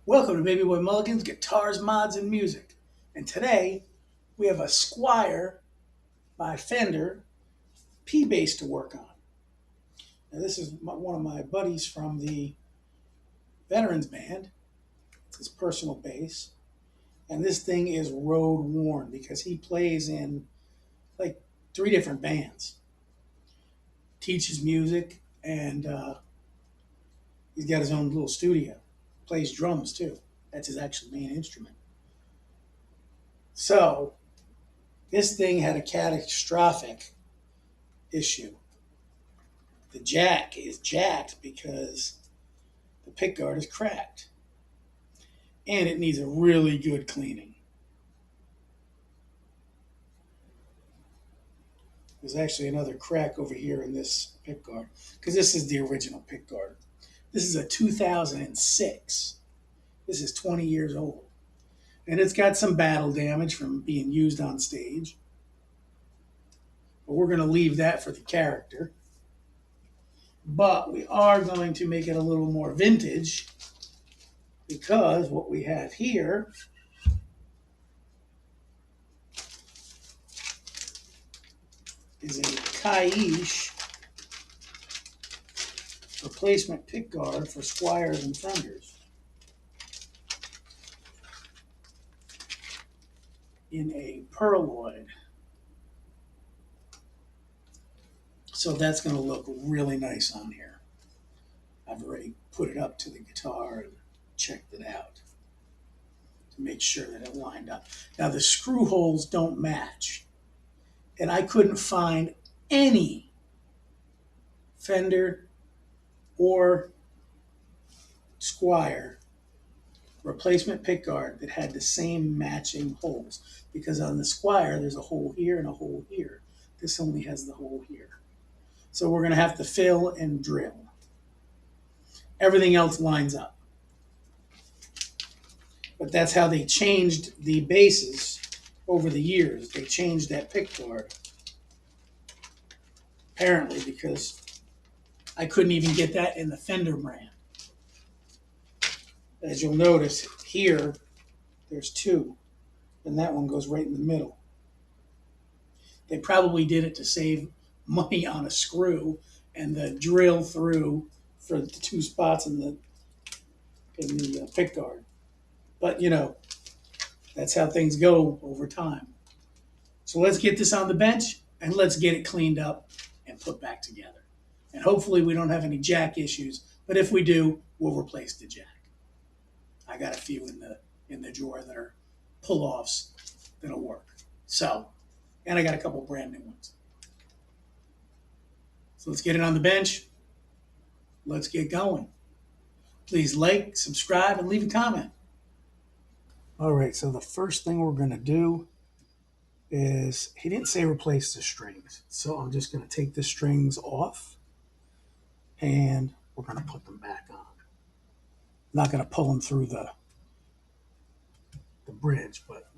Welcome to Baby Boy Mulligan's Guitars, Mods, and Music. And today we have a Squier by Fender P bass to work on. Now, this is one of my buddies from the Veterans Band. It's his personal bass. And this thing is road worn because he plays in like three different bands, teaches music, and he's got his own little studio. Plays drums too. That's his actual main instrument. So, this thing had a catastrophic issue. The jack is jacked because the pickguard is cracked and it needs a really good cleaning. There's actually another crack over here in this pickguard because this is the original pickguard. This is a 2006. This is 20 years old. And it's got some battle damage from being used on stage. But we're going to leave that for the character. But we are going to make it a little more vintage because what we have here is a Kaiish replacement pickguard for Squiers and Fenders in a pearloid. So that's going to look really nice on here. I've already put it up to the guitar and checked it out to make sure that it lined up. Now the screw holes don't match, and I couldn't find any Fender or Squier replacement pickguard that had the same matching holes, because on the Squier there's a hole here and a hole here. This only has the hole here. So we're going to have to fill and drill. Everything else lines up. But that's how they changed the bases over the years. They changed that pickguard. Apparently because I couldn't even get that in the Fender brand. As you'll notice here, there's two, and that one goes right in the middle. They probably did it to save money on a screw and the drill through for the two spots in the pickguard. But you know, that's how things go over time. So let's get this on the bench and let's get it cleaned up and put back together. And hopefully we don't have any jack issues, but if we do, we'll replace the jack. I got a few in the drawer that are pull-offs that'll work. So, and I got a couple brand new ones. So let's get it on the bench. Let's get going. Please like, subscribe, and leave a comment. All right, so the first thing we're going to do is, he didn't say replace the strings. So I'm just going to take the strings off and we're going to put them back on. I'm not going to pull them through the bridge, but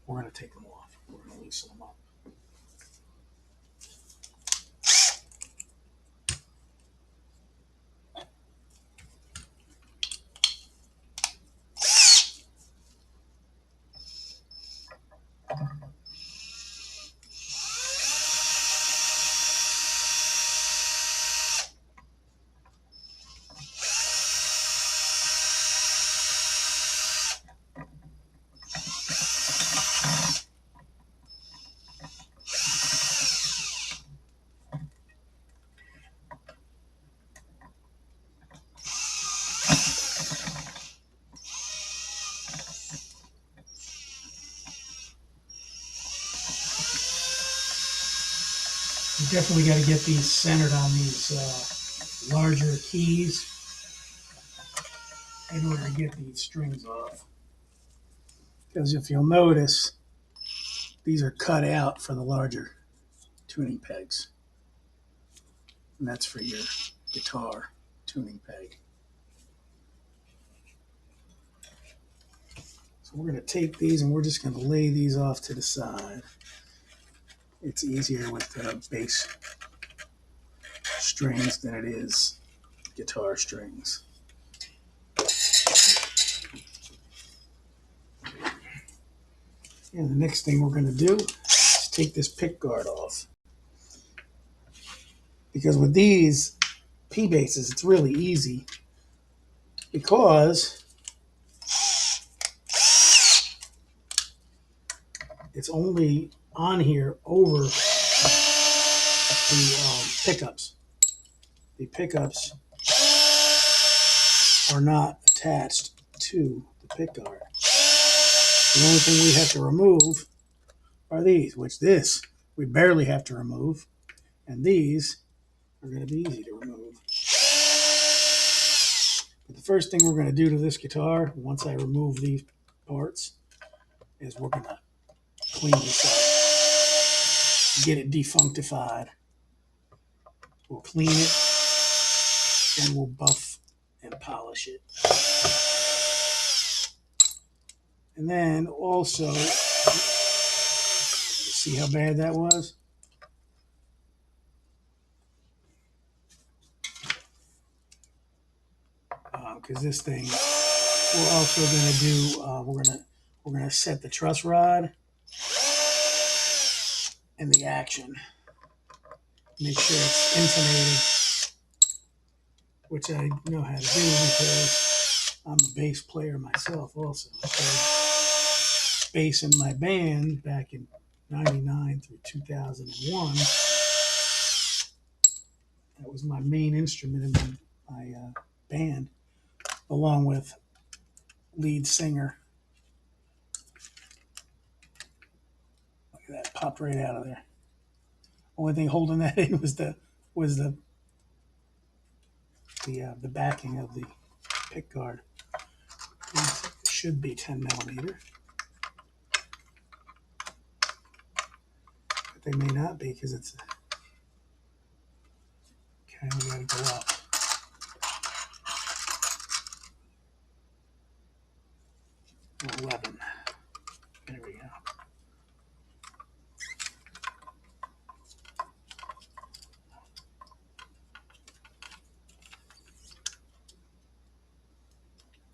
we're going to take them off. We're going to loosen them up. You definitely got to get these centered on these larger keys in order to get these strings off. Because if you'll notice, these are cut out for the larger tuning pegs. And that's for your guitar tuning peg. So we're going to take these and we're just going to lay these off to the side. It's easier with bass strings than it is guitar strings. And the next thing we're going to do is take this pick guard off. Because with these P bases, it's really easy because it's only on here over the pickups. The pickups are not attached to the pick guard. The only thing we have to remove are these, which this we barely have to remove, and these are going to be easy to remove. But the first thing we're going to do to this guitar, once I remove these parts, is we're going to clean this up, get it defunctified. We'll clean it, then we'll buff and polish it. And then also, see how bad that was? Because this thing, we're also going to do, we're gonna set the truss rod and the action. Make sure it's intonated, which I know how to do because I'm a bass player myself also. I played bass in my band back in 99 through 2001. That was my main instrument in my band, along with lead singer. Look at that, popped right out of there. Only thing holding that in was the backing of the pick guard. It should be 10 millimeter, but they may not be because it's okay. We got to go up. Oh, 11. There we go.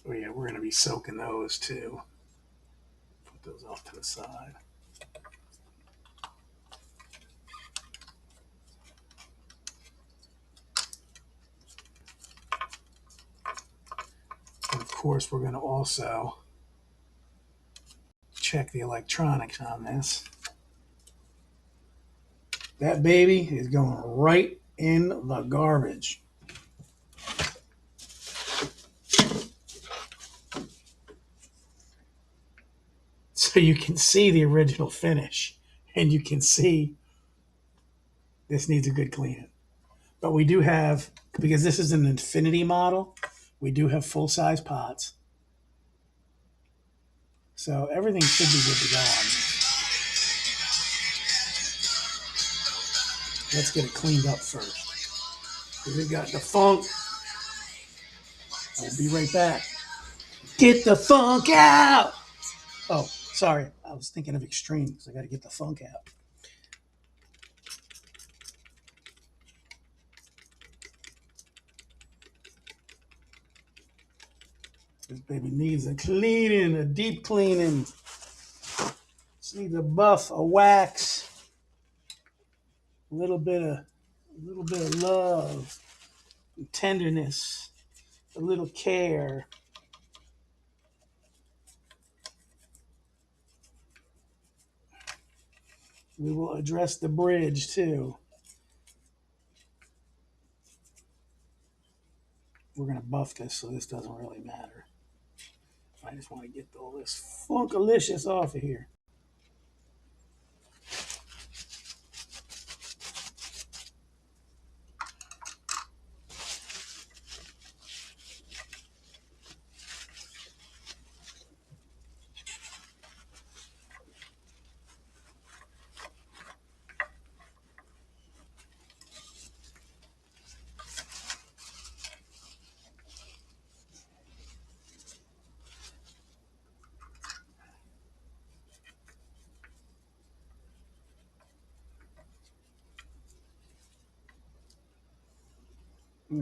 Oh yeah, we're going to be soaking those too. Put those off to the side. And of course, we're going to also check the electronics on this. That baby is going right in the garbage. So you can see the original finish, and you can see this needs a good cleaning. But we do have, because this is an Infinity model, we do have full-size pots. So everything should be good to go on this. Let's get it cleaned up first. We've got the funk. We'll be right back. Get the funk out! Oh, sorry. I was thinking of extremes. I got to get the funk out. This baby needs a cleaning, a deep cleaning. Just needs a buff, a wax, a little bit of love, and tenderness, a little care. We will address the bridge too. We're going to buff this, so this doesn't really matter. I just want to get all this funkalicious off of here.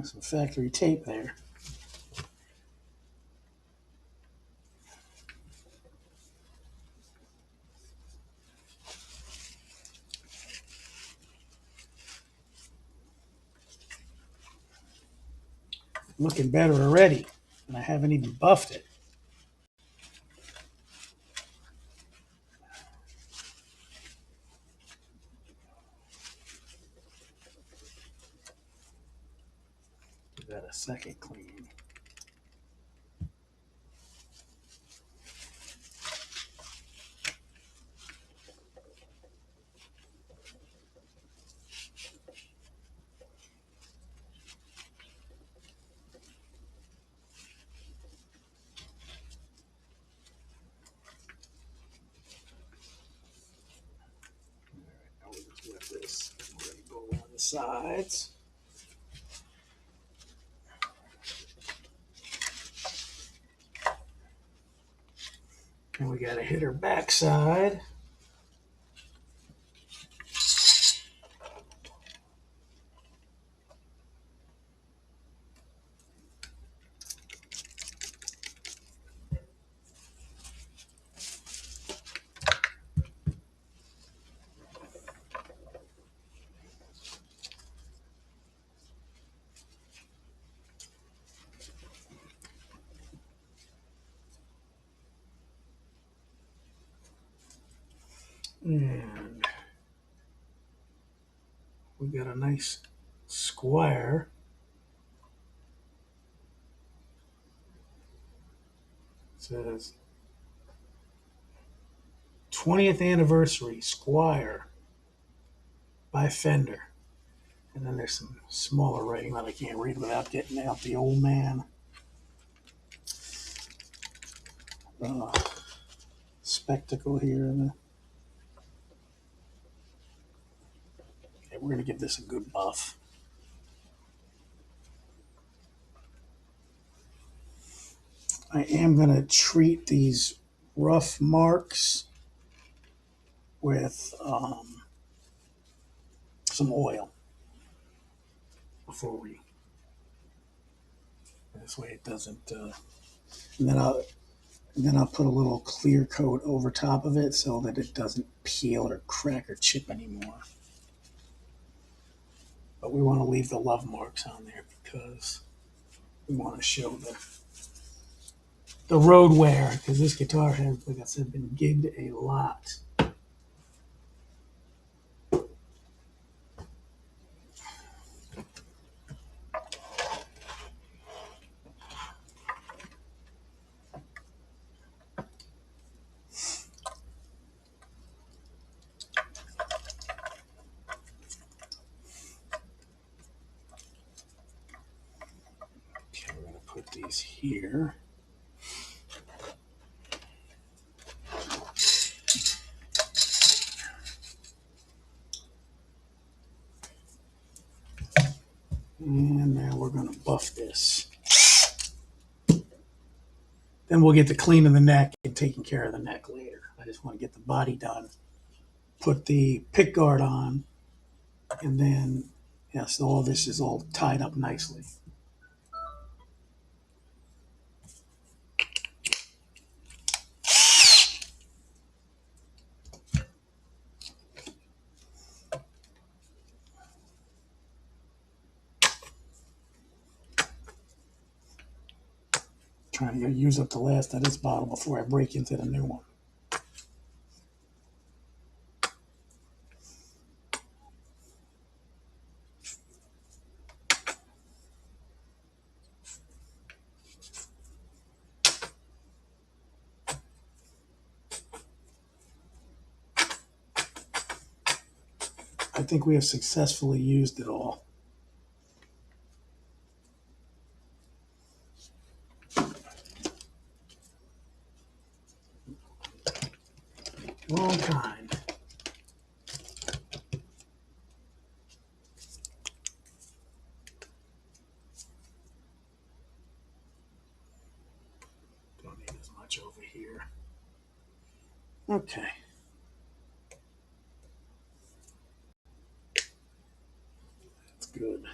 Some factory tape there. looking better already, and I haven't even buffed it. Give that a second clean. Now we'll just whip this. We're going to go around the sides. And we got to hit her backside. And we got a nice Squier. It says 20th anniversary Squier by Fender. And then there's some smaller writing that I can't read without getting out the old man spectacle here. Okay, we're going to give this a good buff. I am going to treat these rough marks with some oil before we. This way it doesn't. And then I'll put a little clear coat over top of it so that it doesn't peel or crack or chip anymore. But we want to leave the love marks on there because we want to show the road wear, because this guitar has, like I said, been gigged a lot. Okay, we're going to put these here. And now we're going to buff this. Then we'll get the clean of the neck and taking care of the neck later. I just want to get the body done. Put the pickguard on, and then, yes, all this is all tied up nicely. Trying to use up the last of this bottle before I break into the new one. I think we have successfully used it all. Wrong kind. Don't need as much over here. Okay. That's good.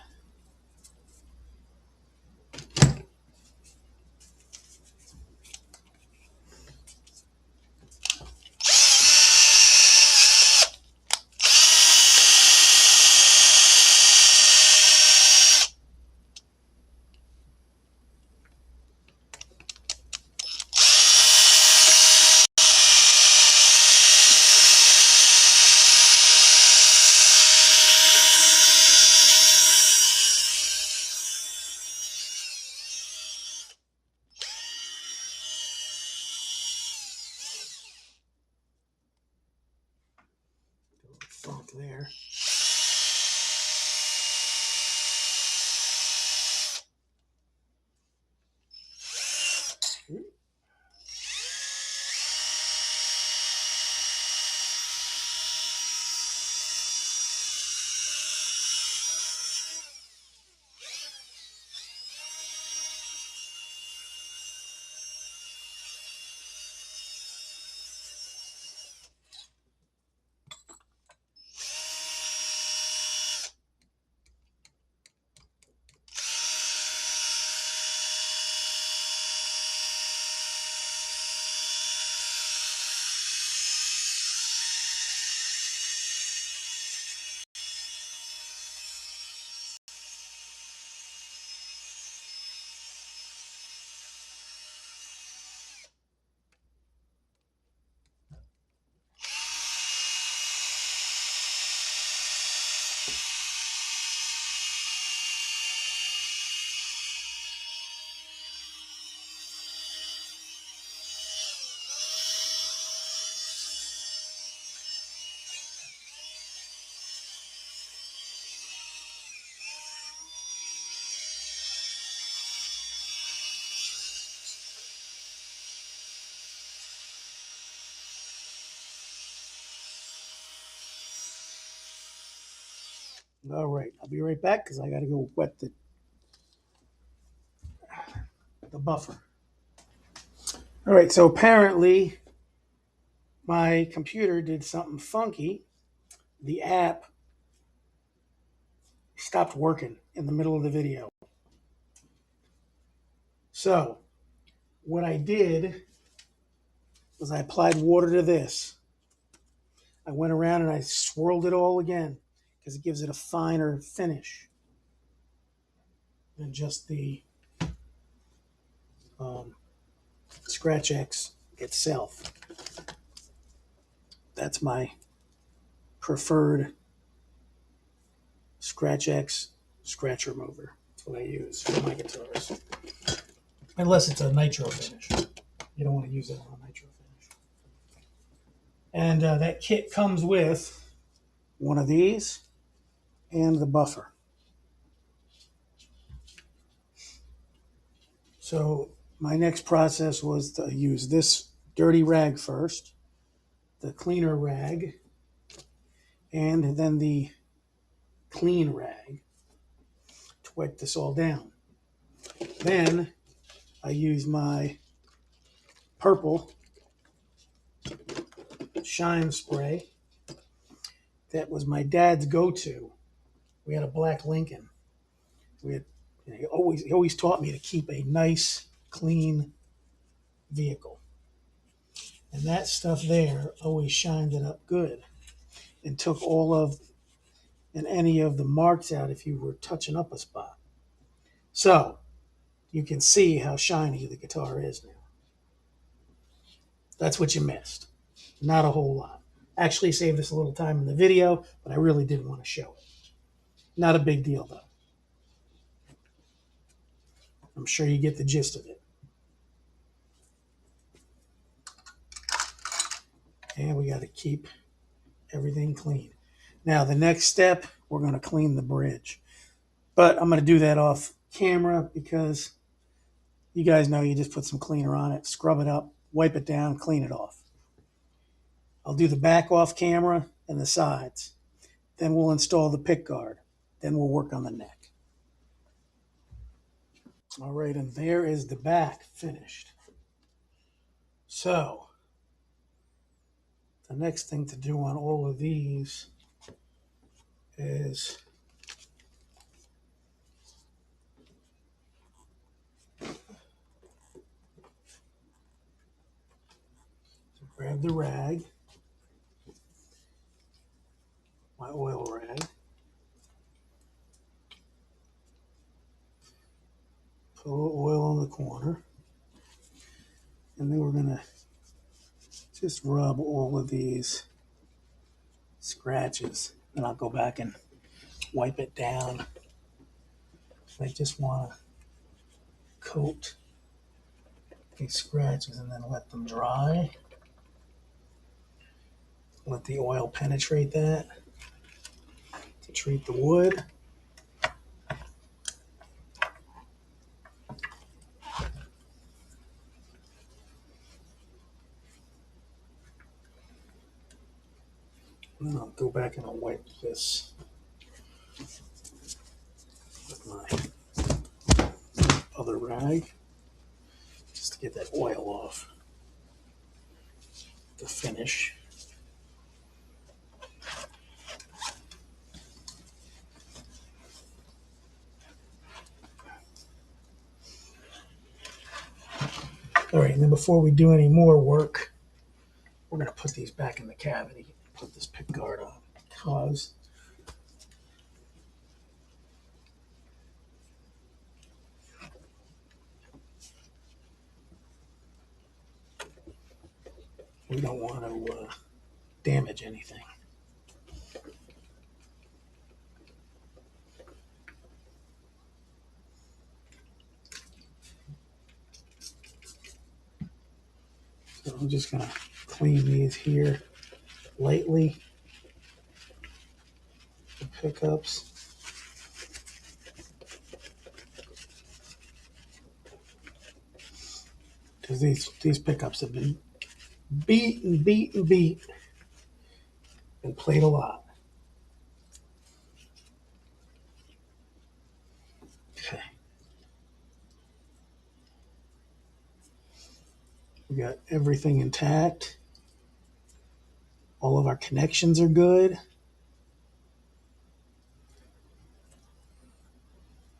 funk there. All right, I'll be right back because I got to go wet the buffer. All right, so apparently my computer did something funky. The app stopped working in the middle of the video. So what I did was I applied water to this. I went around and I swirled it all again because it gives it a finer finish than just the Scratch X itself. That's my preferred Scratch X scratch remover. That's what I use for my guitars. Unless it's a nitro finish. You don't want to use it on a nitro finish. And that kit comes with one of these and the buffer. So my next process was to use this dirty rag first, the cleaner rag, and then the clean rag to wipe this all down. Then I use my purple shine spray. That was my dad's go-to. We had a black Lincoln. He always taught me to keep a nice, clean vehicle. And that stuff there always shined it up good and took all of and any of the marks out if you were touching up a spot. So you can see how shiny the guitar is now. That's what you missed. Not a whole lot. Actually saved us a little time in the video, but I really didn't want to show it. Not a big deal though. I'm sure you get the gist of it. And we got to keep everything clean. Now the next step, we're going to clean the bridge. But I'm going to do that off camera because you guys know you just put some cleaner on it, scrub it up, wipe it down, clean it off. I'll do the back off camera and the sides. Then we'll install the pickguard. Then we'll work on the neck. All right, and there is the back finished. So the next thing to do on all of these is to grab the rag, my oil rag, put a little oil on the corner, and then we're going to just rub all of these scratches. And I'll go back and wipe it down. I just want to coat these scratches and then let them dry. Let the oil penetrate that. to treat the wood. And then I'll go back and I'll wipe this with my other rag just to get that oil off the finish. All right, and then before we do any more work, we're going to put these back in the cavity. Put this Pickguard on because we don't want to damage anything. So I'm just going to clean these here lightly, the pickups. Because these pickups have been beat and played a lot. Okay. We got everything intact. All of our connections are good.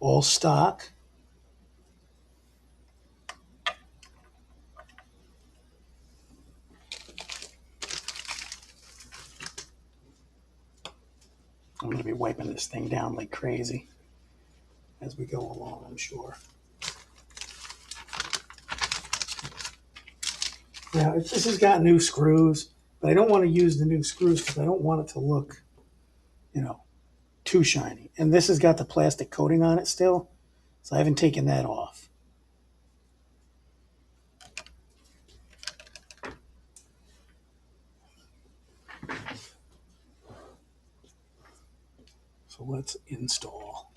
All stock. I'm going to be wiping this thing down like crazy as we go along, I'm sure. Now, this has got new screws, but I don't want to use the new screws because I don't want it to look, too shiny. And this has got the plastic coating on it still, so I haven't taken that off. So let's install.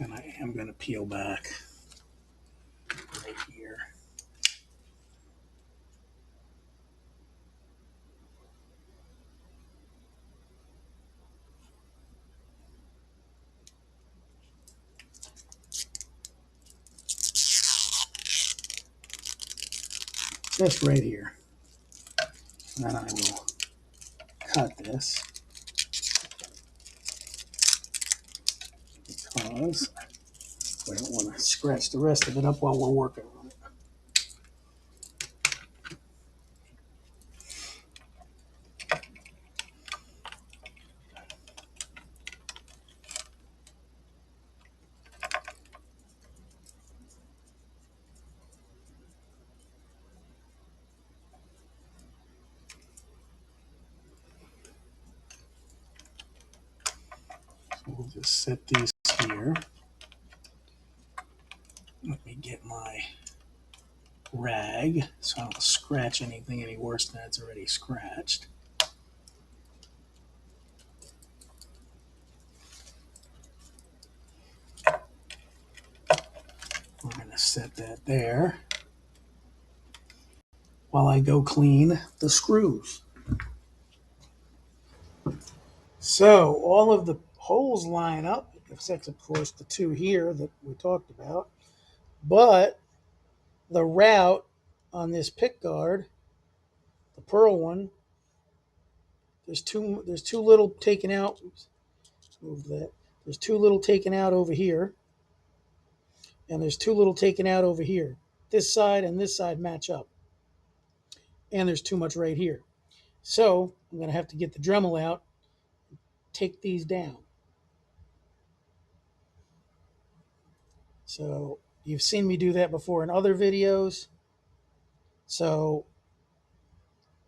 And I am going to peel back right here. Just right here. And then I will cut this because I don't want to scratch the rest of it up while we're working on it. So we'll just set these here. Let me get my rag so I don't scratch anything any worse than it's already scratched. We're going to set that there while I go clean the screws. So all of the holes line up, except of course the two here that we talked about. But the route on this Pickguard, the pearl one, there's too little taken out. Oops, move that. There's too little taken out over here, and there's too little taken out over here. This side and this side match up, and there's too much right here. So I'm going to have to get the Dremel out, take these down. So you've seen me do that before in other videos. So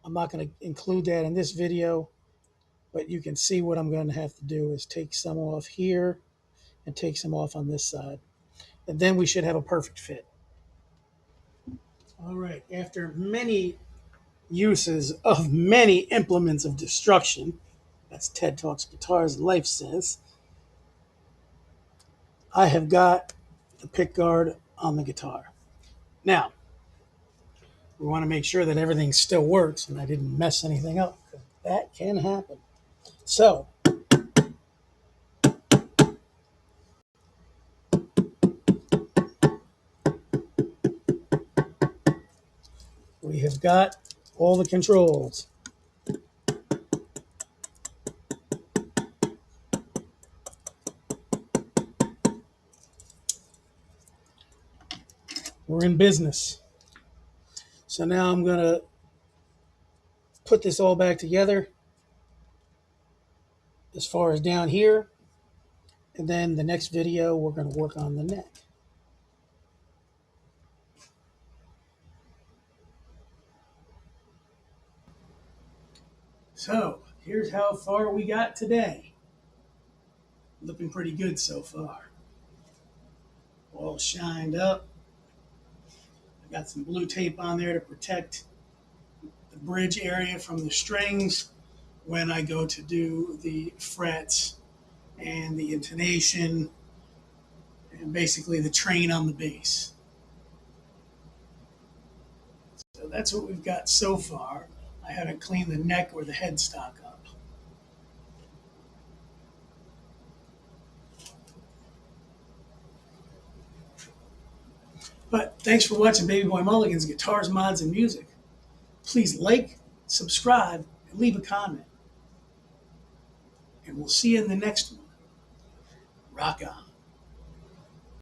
I'm not going to include that in this video, but you can see what I'm going to have to do is take some off here and take some off on this side. And then we should have a perfect fit. All right, after many uses of many implements of destruction. That's TED Talks Guitars Life Says. I have got the pickguard on the guitar. Now, we want to make sure that everything still works and I didn't mess anything up. That can happen. So, we have got all the controls. We're in business. So now I'm going to put this all back together as far as down here. And then the next video, we're going to work on the neck. So here's how far we got today. Looking pretty good so far. All shined up. I got some blue tape on there to protect the bridge area from the strings when I go to do the frets and the intonation and basically the train on the bass. So that's what we've got so far. I haven't cleaned the neck or the headstock up. But thanks for watching Baby Boy Mulligan's Guitars, Mods, and Music. Please like, subscribe, and leave a comment. And we'll see you in the next one. Rock on.